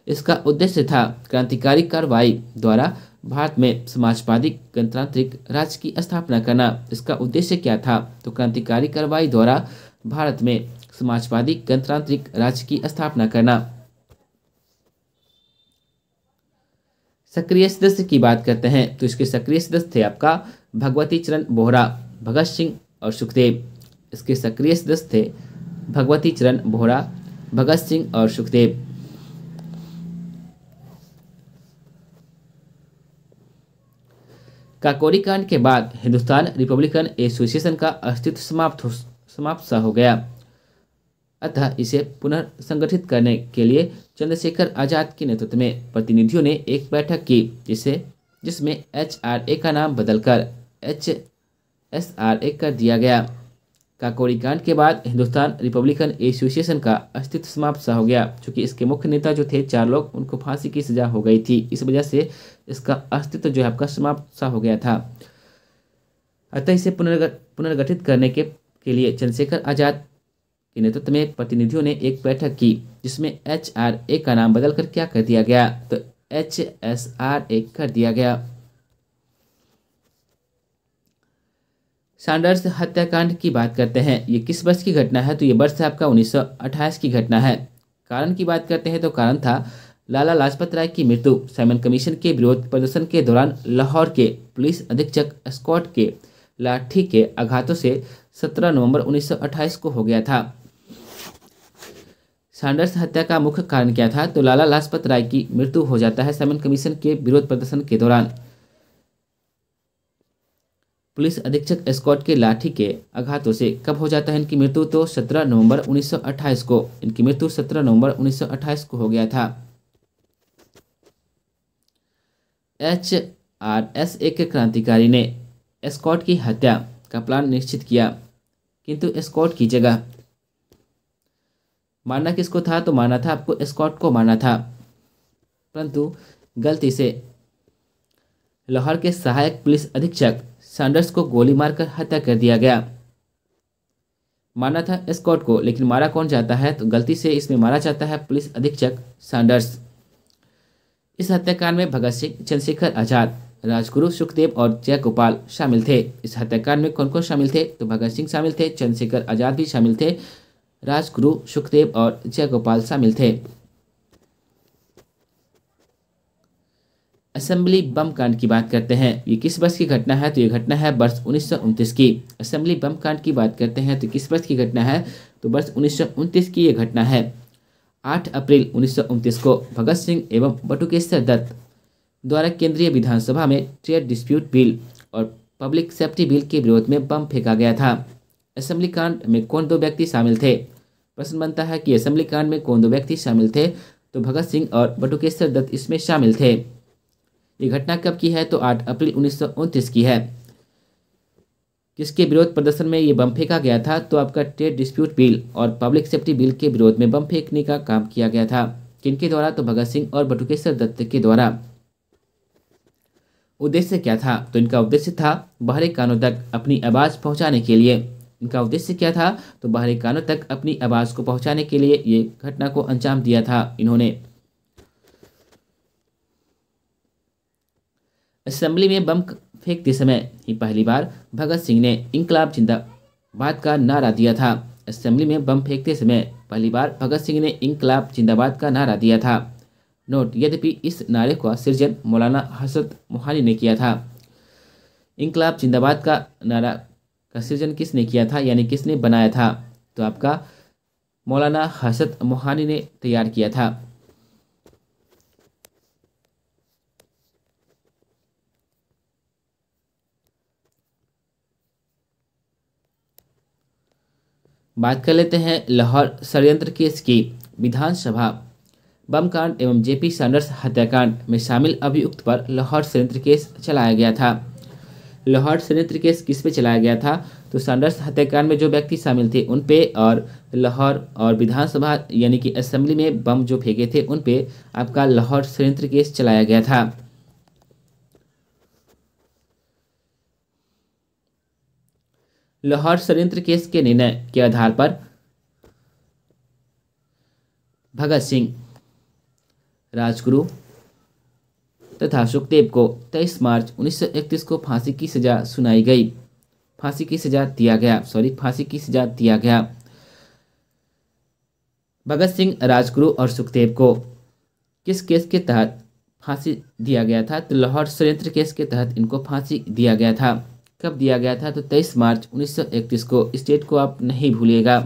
इसका उद्देश्य था क्रांतिकारी कार्रवाई द्वारा भारत में समाजवादी गणतांत्रिक राज्य की स्थापना करना। इसका उद्देश्य क्या था? तो क्रांतिकारी कार्रवाई द्वारा भारत में समाजवादी गणतांत्रिक राज्य की स्थापना करना। सक्रिय सदस्य की बात करते हैं तो इसके सक्रिय सदस्य थे आपका भगवती चरण बोहरा, भगत सिंह और सुखदेव। इसके सक्रिय सदस्य थे भगवती चरण बोहरा, भगत सिंह और सुखदेव। काकोरी कांड के बाद हिंदुस्तान रिपब्लिकन एसोसिएशन का अस्तित्व समाप्त सा हो गया। अतः इसे पुनर्संगठित करने के लिए चंद्रशेखर आजाद के नेतृत्व में प्रतिनिधियों ने एक बैठक की जिसमें HRA का नाम बदलकर HSRA कर दिया गया। काकोरी कांड के बाद हिंदुस्तान रिपब्लिकन एसोसिएशन का अस्तित्व समाप्त सा हो गया। चूंकि इसके मुख्य नेता जो थे 4 लोग, उनको फांसी की सजा हो गई थी, इस वजह से इसका अस्तित्व जो है आपका समाप्त सा हो गया था। अतः इसे पुनर्गठित करने के लिए चंद्रशेखर आजाद के नेतृत्व में प्रतिनिधियों ने एक बैठक की, जिसमें HRA का नाम बदलकर क्या कर दिया गया, तो HSRA कर दिया गया। सैंडर्स हत्याकांड की बात करते हैं। ये किस वर्ष की घटना है, तो ये वर्ष है आपका 1928 की घटना है। कारण की बात करते हैं तो कारण था लाला लाजपत राय की मृत्यु साइमन कमीशन के विरोध प्रदर्शन के दौरान लाहौर के पुलिस अधीक्षक स्कॉट के लाठी के आघातों से 17 नवंबर 1928 को हो गया था। सैंडर्स हत्या का मुख्य कारण क्या था, तो लाला लाजपत राय की मृत्यु हो जाता है साइमन कमीशन के विरोध प्रदर्शन के दौरान पुलिस अधीक्षक स्कॉट के लाठी के आघातों से। कब हो जाता है इनकी मृत्यु, तो 17 नवंबर 1928 को। इनकी मृत्यु 17 नवंबर 1928 को हो गया था। HRSA के क्रांतिकारी ने स्कॉट की हत्या का प्लान निश्चित किया, किंतु स्कॉट की जगह मारना किसको था, तो मारना था आपको स्कॉट को मारना था, परंतु गलती से लाहौर के सहायक पुलिस अधीक्षक सैंडर्स को गोली मारकर हत्या कर दिया गया। मारना था स्कॉट को, लेकिन मारा कौन जाता है, तो गलती से इसमें मारा जाता है पुलिस अधीक्षक सैंडर्स। इस हत्याकांड में भगत सिंह, चंद्रशेखर आजाद, राजगुरु, सुखदेव और जयगोपाल शामिल थे। इस हत्याकांड में कौन कौन शामिल थे, तो भगत सिंह शामिल थे, चंद्रशेखर आजाद भी शामिल थे, राजगुरु, सुखदेव और जयगोपाल शामिल थे। असेंबली बम कांड की बात करते हैं। ये किस वर्ष की घटना है, तो ये घटना है वर्ष 1929 की। असेंबली बम कांड की बात करते हैं तो किस वर्ष की घटना है, तो वर्ष 1929 की ये घटना है। 8 अप्रैल 1929 को भगत सिंह एवं बटुकेश्वर दत्त द्वारा केंद्रीय विधानसभा में ट्रेड डिस्प्यूट बिल और पब्लिक सेफ्टी बिल के विरोध में बम फेंका गया था। असेंबली कांड में कौन 2 व्यक्ति शामिल थे, प्रश्न बनता है कि असेंबली कांड में कौन 2 व्यक्ति शामिल थे, तो भगत सिंह और बटुकेश्वर दत्त इसमें शामिल थे। ये घटना कब की है, तो 8 अप्रैल 1929 की है। किसके विरोध प्रदर्शन में ये बम फेंका गया था, तो आपका ट्रेड डिस्प्यूट बिल और पब्लिक सेफ्टी बिल के विरोध में बम फेंकने का काम किया गया था। किनके द्वारा, तो भगत सिंह और बटुकेश्वर दत्त के द्वारा। उद्देश्य क्या था, तो इनका उद्देश्य था बाहरी कानों तक अपनी आवाज़ पहुंचाने के लिए। इनका उद्देश्य क्या था, तो बाहरी कानों तक अपनी आवाज़ को पहुंचाने के लिए ये घटना को अंजाम दिया था इन्होंने। असेंबली में बम फेंकते समय ही पहली बार भगत सिंह ने इंकलाब जिंदाबाद का नारा दिया था। असेंबली में बम फेंकते समय पहली बार भगत सिंह ने इंकलाब जिंदाबाद का नारा दिया था। नोट, यद्यपि इस नारे का सृजन मौलाना हसरत मोहानी ने किया था। इंकलाब जिंदाबाद का नारा का सृजन किसने किया था, यानी किसने बनाया था, तो आपका मौलाना हसरत मोहानी ने तैयार किया था। बात कर लेते हैं लाहौर षड्यंत्र केस की। विधानसभा बम कांड एवं जेपी सैंडर्स हत्याकांड में शामिल अभियुक्त पर लाहौर षड्यंत्र केस चलाया गया था। लाहौर षड्यंत्र केस किस पे चलाया गया था, तो सैंडर्स हत्याकांड में जो व्यक्ति शामिल थे उन पे, और लाहौर और विधानसभा यानी कि असेंबली में बम जो फेंके थे उन पे आपका लाहौर षड्यंत्र केस चलाया गया था। लाहौर षड्यंत्र केस के निर्णय के आधार पर भगत सिंह, राजगुरु तथा सुखदेव को 23 मार्च 1931 को फांसी की सजा सुनाई गई। फांसी की सजा दिया गया। भगत सिंह, राजगुरु और सुखदेव को किस केस के तहत फांसी दिया गया था, तो लाहौर षड्यंत्र केस के तहत इनको फांसी दिया गया था। कब दिया गया था, तो 23 मार्च 1931 को। इस डेट को आप नहीं भूलिएगा।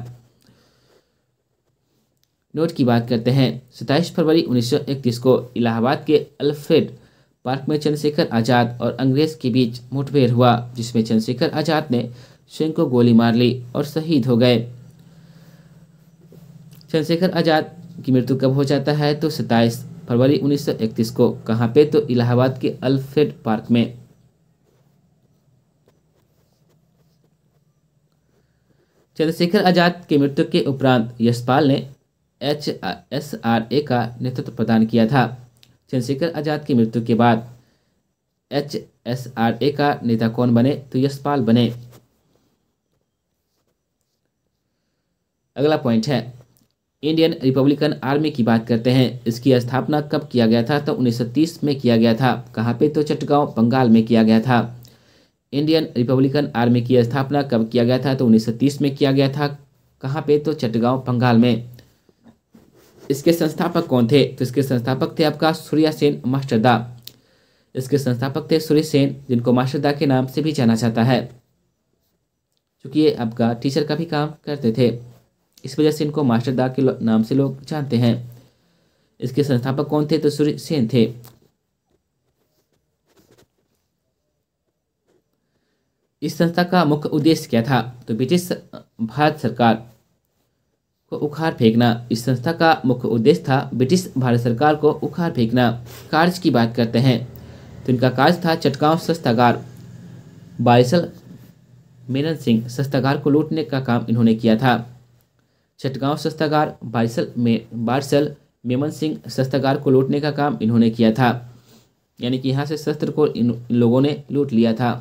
नोट की बात करते हैं। 27 फरवरी 1931 को इलाहाबाद के अल्फ्रेड पार्क में चंद्रशेखर आज़ाद और अंग्रेज के बीच मुठभेड़ हुआ, जिसमें चंद्रशेखर आज़ाद ने स्वयं को गोली मार ली और शहीद हो गए। चंद्रशेखर आज़ाद की मृत्यु कब हो जाता है? तो 27 फरवरी 1931 को। कहाँ पे? तो इलाहाबाद के अल्फ्रेड पार्क में। चंद्रशेखर आज़ाद की मृत्यु के उपरांत यशपाल ने HSRA का नेतृत्व प्रदान किया था। चंद्रशेखर आज़ाद की मृत्यु के बाद HSRA का नेता कौन बने? तो यशपाल बने। अगला पॉइंट है इंडियन रिपब्लिकन आर्मी की बात करते हैं। इसकी स्थापना कब किया गया था? तो 1930 में किया गया था। कहाँ पे? तो चटगांव बंगाल में किया गया था। इंडियन रिपब्लिकन आर्मी की स्थापना कब किया गया था? तो 1930 में किया गया था। कहाँ पे? तो चटगांव बंगाल में। इसके संस्थापक कौन थे? तो इसके संस्थापक थे आपका सूर्या सेन मास्टरदा। इसके संस्थापक थे सूर्य सेन, जिनको मास्टरदा के नाम से भी जाना जाता है, क्योंकि ये आपका टीचर का भी काम करते थे, इस वजह से इनको मास्टरदा के नाम से लोग जानते हैं। इसके संस्थापक कौन थे? तो सूर्य सेन थे। इस संस्था का मुख्य उद्देश्य क्या था? तो ब्रिटिश भारत सरकार को उखाड़ फेंकना। इस संस्था का मुख्य उद्देश्य था ब्रिटिश भारत सरकार को उखाड़ फेंकना। कार्य की बात करते हैं तो इनका कार्य था चटगांव शस्त्रागार, बारिसल मेमन सिंह शस्त्रागार को लूटने का काम इन्होंने किया था। चटगांव शस्त्रागार, बारिसल मेमन सिंह शस्त्रागार को लूटने का काम इन्होंने किया था, यानी कि यहाँ से शस्त्र को इन लोगों ने लूट लिया था।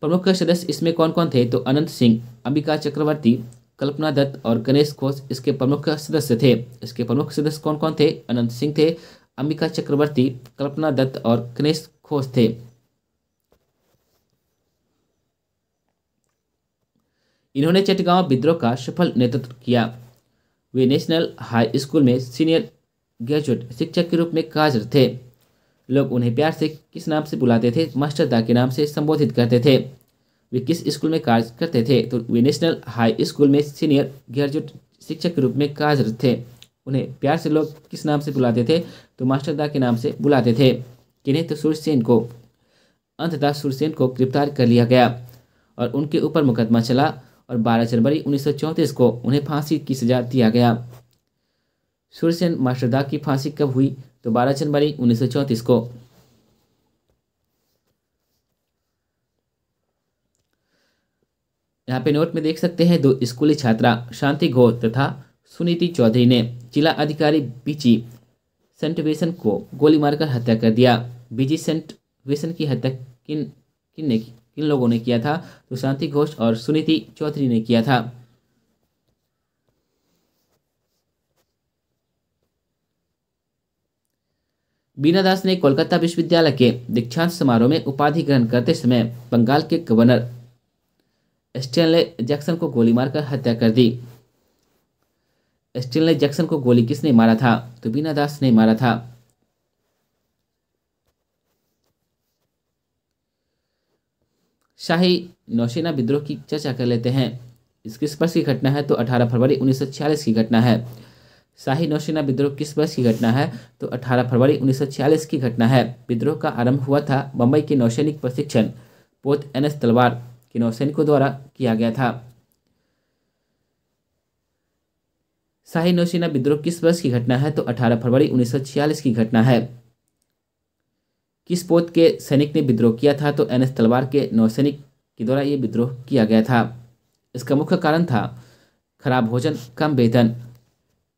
प्रमुख सदस्य इसमें कौन कौन थे? तो अनंत सिंह, अंबिका चक्रवर्ती, कल्पना दत्त और गणेश घोष इसके प्रमुख सदस्य थे। इसके प्रमुख सदस्य कौन कौन थे? अनंत सिंह थे, अंबिका चक्रवर्ती, कल्पना दत्त और गणेश घोष थे। इन्होंने चटगांव विद्रोह का सफल नेतृत्व किया। वे नेशनल हाई स्कूल में सीनियर ग्रेजुएट शिक्षक के रूप में कार्यरत थे। लोग उन्हें प्यार से किस नाम से बुलाते थे? मास्टरदा के नाम से संबोधित करते थे। वे किस स्कूल में कार्य करते थे? तो वे नेशनल हाई स्कूल में सीनियर ग्रेजुएट शिक्षक के रूप में कार्यरत थे। उन्हें प्यार से लोग किस नाम से बुलाते थे? तो मास्टरदा के नाम से बुलाते थे। किन्हें? तो सूर्यसेन को। अंततः सूर्यसेन को गिरफ्तार कर लिया गया और उनके ऊपर मुकदमा चला और 12 जनवरी 1934 को उन्हें फांसी की सजा दिया गया। सूर्यसेन मास्टरदा की फांसी कब हुई? तो 12 जनवरी 1934 को। यहाँ पे नोट में देख सकते हैं, दो स्कूली छात्रा शांति घोष तथा सुनीति चौधरी ने जिला अधिकारी बीजी सेंट वेसन को गोली मारकर हत्या कर दिया। बीजी सेंट वेसन की हत्या किन लोगों ने किया था? तो शांति घोष और सुनीति चौधरी ने किया था। बीना दास ने कोलकाता विश्वविद्यालय के दीक्षांत समारोह में उपाधि ग्रहण करते समय बंगाल के गवर्नर स्टैनले जैक्सन को गोली मारकर हत्या कर दी। स्टैनले जैक्सन को गोली किसने मारा था? तो बीना दास ने मारा था। शाही नौसेना विद्रोह की चर्चा कर लेते हैं। इस किस वर्ष की घटना है? तो 18 फरवरी 1946 की घटना है। शाही नौसेना विद्रोह किस वर्ष की घटना है? तो 18 फरवरी 1946 की घटना है। विद्रोह का आरंभ हुआ था बंबई के नौसैनिक प्रशिक्षण पोत NS तलवार के नौसैनिकों द्वारा किया गया था। शाही नौसेना विद्रोह किस वर्ष की घटना है? तो 18 फरवरी 1946 की घटना है। किस पोत के सैनिक ने विद्रोह किया था? तो NS तलवार के नौसैनिक के द्वारा ये विद्रोह किया गया था। इसका मुख्य कारण था खराब भोजन, कम वेतन,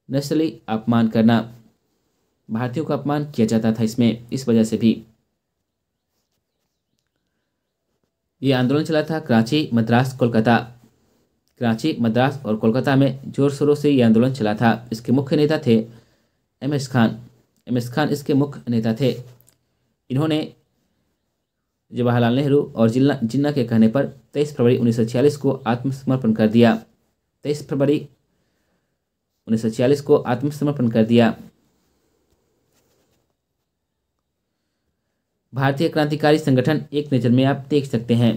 नस्ली अपमान करना। भारतीयों का अपमान किया जाता था इसमें, इस वजह से भी ये आंदोलन चला था कराची, मद्रास, कोलकाता। कराची, मद्रास और कोलकाता में जोर शोरों से ये आंदोलन चला था। इसके मुख्य नेता थे MS खान। MS खान इसके मुख्य नेता थे। इन्होंने जवाहरलाल नेहरू और जिन्ना के कहने पर 23 फरवरी 1946 को आत्मसमर्पण कर दिया। 23 फरवरी 1946 को आत्मसमर्पण कर दिया। भारतीय क्रांतिकारी संगठन एक नज़र में आप देख सकते हैं।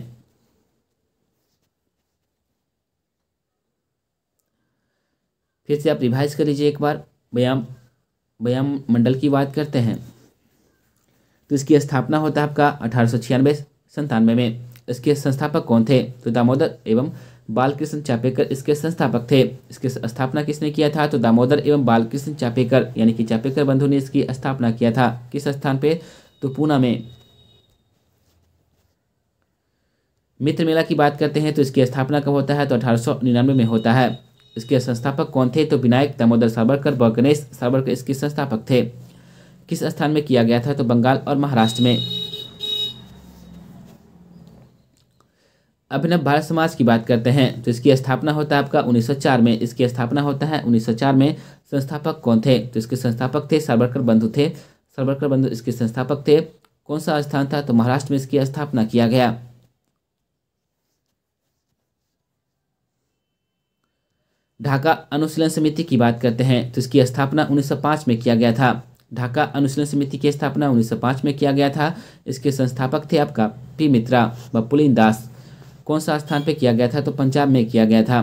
फिर से आप रिवाइज कर लीजिए एक बार। व्यायाम मंडल की बात करते हैं। तो इसकी स्थापना होता है आपका 1896-97 में। इसके संस्थापक कौन थे? तो दामोदर एवं बालकृष्ण चापेकर इसके संस्थापक थे। इसकी स्थापना किसने किया था? तो दामोदर एवं बालकृष्ण चापेकर यानी कि चापेकर बंधु ने इसकी स्थापना किया था। किस स्थान पे? तो पूना में। मित्र मेला की बात करते हैं तो इसकी स्थापना कब होता है? तो 1899 में होता है। इसके संस्थापक कौन थे? तो विनायक दामोदर सावरकर व गणेश सावरकर इसके संस्थापक थे। किस स्थान में किया गया था? तो बंगाल और महाराष्ट्र में। अभिनव भारत समाज की बात करते हैं तो इसकी स्थापना होता है आपका 1904 में। इसकी स्थापना होता है 1904 में। संस्थापक कौन थे? तो इसके संस्थापक थे सावरकर बंधु थे। सावरकर बंधु इसके संस्थापक थे। कौन सा स्थान था? तो महाराष्ट्र में इसकी स्थापना किया गया। ढाका अनुशीलन समिति की बात करते हैं तो इसकी स्थापना 1905 में किया गया था। ढाका अनुशीलन समिति की स्थापना 1905 में किया गया था। इसके संस्थापक थे आपका पी मित्रा व पुलिन दास। कौन सा स्थान पे किया गया था? तो पंजाब में किया गया था।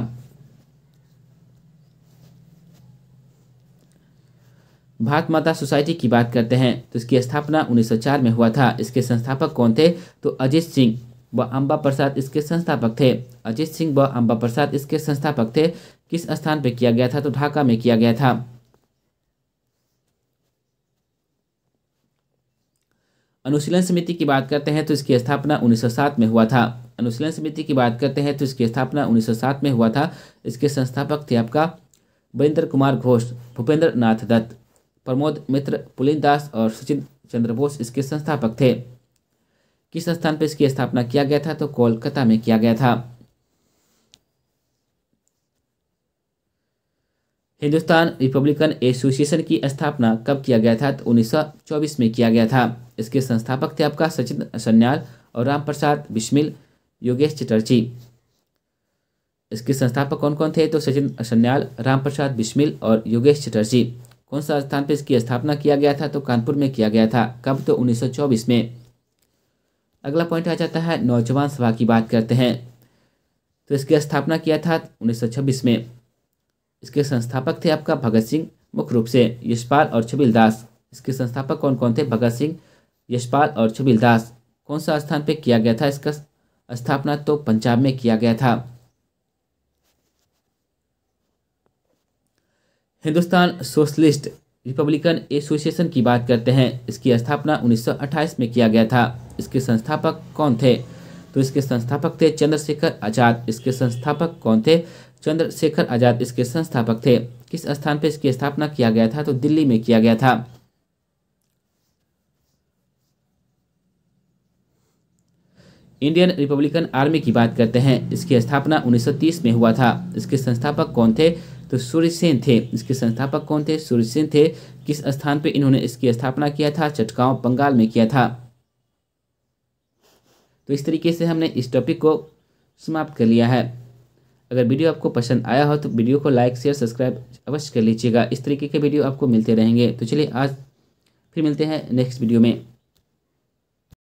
भारत माता सोसाइटी की बात करते हैं तो इसकी स्थापना 1904 में हुआ था। इसके संस्थापक कौन थे? तो अजीत सिंह व अंबा प्रसाद इसके संस्थापक थे। अजीत सिंह व अंबा प्रसाद इसके संस्थापक थे। किस स्थान पे किया गया था? तो ढाका में किया गया था। अनुशीलन समिति की बात करते हैं तो इसकी स्थापना 1907 में हुआ था। अनुशीलन समिति की बात करते हैं तो इसकी स्थापना 1907 में हुआ था। इसके संस्थापक थे आपका वीरेंद्र कुमार घोष, भूपेंद्र नाथ दत्त, प्रमोद मित्र, पुलिन दास और सचिन चंद्र बोस इसके संस्थापक थे। किस स्थान पर इसकी स्थापना किया गया था? तो कोलकाता में किया गया था। हिंदुस्तान रिपब्लिकन एसोसिएशन की स्थापना कब किया गया था? तो 1924 में किया गया था। इसके संस्थापक थे आपका सचिन सन्याल और राम प्रसाद बिस्मिल, योगेश चटर्जी। इसके संस्थापक कौन कौन थे? तो सचिन सन्याल, राम प्रसाद बिस्मिल और योगेश चटर्जी। कौन सा स्थान पर इसकी स्थापना किया गया था? तो कानपुर में किया गया था। कब? तो 1924 में। अगला पॉइंट आ जाता है नौजवान सभा की बात करते हैं तो इसकी स्थापना किया था 1926 में। इसके संस्थापक थे आपका भगत सिंह, मुख्य रूप से यशपाल और छबिल दास। इसके संस्थापक कौन कौन थे? भगत सिंह, यशपाल और छबिल दास। कौन सा स्थान पे किया गया था इसका स्थापना? तो पंजाब में किया गया था। हिंदुस्तान सोशलिस्ट रिपब्लिकन एसोसिएशन की बात करते हैं। इसकी स्थापना 1928 में किया गया था। इसके संस्थापक कौन थे? तो इसके संस्थापक थे चंद्रशेखर आजाद। इसके संस्थापक कौन थे? चंद्रशेखर आजाद इसके संस्थापक थे। किस स्थान पर इसकी स्थापना किया गया था? तो दिल्ली में किया गया था। इंडियन रिपब्लिकन आर्मी की बात करते हैं। इसकी स्थापना 1930 में हुआ था। इसके संस्थापक कौन थे? तो सूर्यसेन थे। इसके संस्थापक कौन थे? सूर्यसेन थे। किस स्थान पे इन्होंने इसकी स्थापना किया था? चटगांव बंगाल में किया था। तो इस तरीके से हमने इस टॉपिक को समाप्त कर लिया है। अगर वीडियो आपको पसंद आया हो तो वीडियो को लाइक शेयर सब्सक्राइब अवश्य कर लीजिएगा। इस तरीके के वीडियो आपको मिलते रहेंगे। तो चलिए आज फिर मिलते हैं नेक्स्ट वीडियो में।